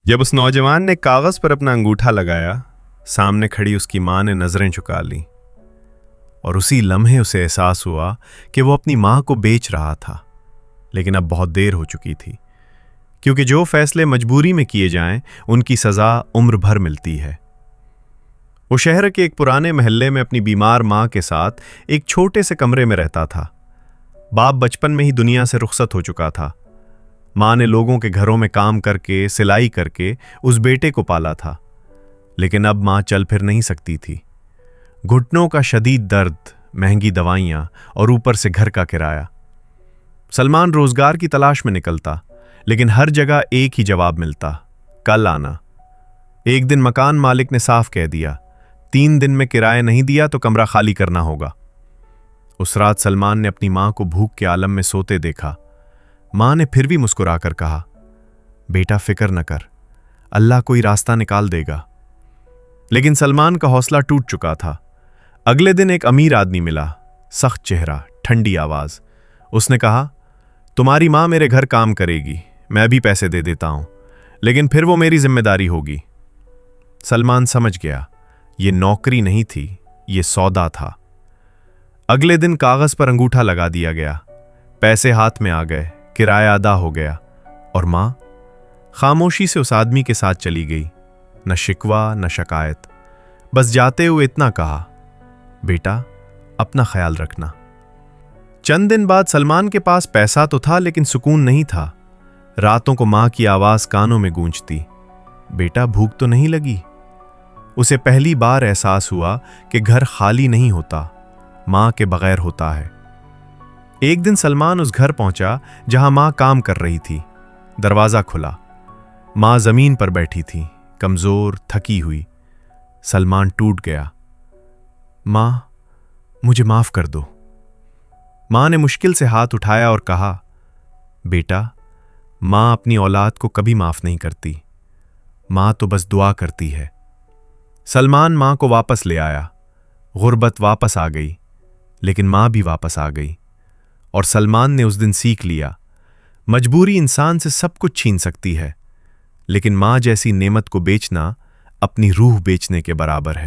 जब उस नौजवान ने कागज पर अपना अंगूठा लगाया, सामने खड़ी उसकी मां ने नजरें झुका ली और उसी लम्हे उसे एहसास हुआ कि वो अपनी मां को बेच रहा था। लेकिन अब बहुत देर हो चुकी थी, क्योंकि जो फैसले मजबूरी में किए जाएं, उनकी सजा उम्र भर मिलती है। वो शहर के एक पुराने महल्ले में अपनी बीमार मां के साथ एक छोटे से कमरे में रहता था। बाप बचपन में ही दुनिया से रुखसत हो चुका था। मां ने लोगों के घरों में काम करके, सिलाई करके उस बेटे को पाला था। लेकिन अब मां चल फिर नहीं सकती थी। घुटनों का शदीद दर्द, महंगी दवाइयां और ऊपर से घर का किराया। सलमान रोजगार की तलाश में निकलता, लेकिन हर जगह एक ही जवाब मिलता, कल आना। एक दिन मकान मालिक ने साफ कह दिया, 3 दिन में किराया नहीं दिया तो कमरा खाली करना होगा। उस रात सलमान ने अपनी मां को भूख के आलम में सोते देखा। मां ने फिर भी मुस्कुराकर कहा, बेटा फिक्र न कर, अल्लाह कोई रास्ता निकाल देगा। लेकिन सलमान का हौसला टूट चुका था। अगले दिन एक अमीर आदमी मिला, सख्त चेहरा, ठंडी आवाज। उसने कहा, तुम्हारी मां मेरे घर काम करेगी, मैं भी पैसे दे देता हूं, लेकिन फिर वो मेरी जिम्मेदारी होगी। सलमान समझ गया, ये नौकरी नहीं थी, ये सौदा था। अगले दिन कागज पर अंगूठा लगा दिया गया, पैसे हाथ में आ गए, किराया अदा हो गया और मां खामोशी से उस आदमी के साथ चली गई। न शिकवा न शिकायत, बस जाते हुए इतना कहा, बेटा अपना ख्याल रखना। चंद दिन बाद सलमान के पास पैसा तो था, लेकिन सुकून नहीं था। रातों को मां की आवाज कानों में गूंजती, बेटा भूख तो नहीं लगी। उसे पहली बार एहसास हुआ कि घर खाली नहीं होता, मां के बगैर होता है। एक दिन सलमान उस घर पहुंचा जहां मां काम कर रही थी। दरवाजा खुला, मां जमीन पर बैठी थी, कमजोर, थकी हुई। सलमान टूट गया। मां, मुझे माफ कर दो। मां ने मुश्किल से हाथ उठाया और कहा, बेटा मां अपनी औलाद को कभी माफ नहीं करती, मां तो बस दुआ करती है। सलमान मां को वापस ले आया। गुर्बत वापस आ गई, लेकिन मां भी वापस आ गई। और सलमान ने उस दिन सीख लिया, मजबूरी इंसान से सब कुछ छीन सकती है, लेकिन मां जैसी नेमत को बेचना अपनी रूह बेचने के बराबर है।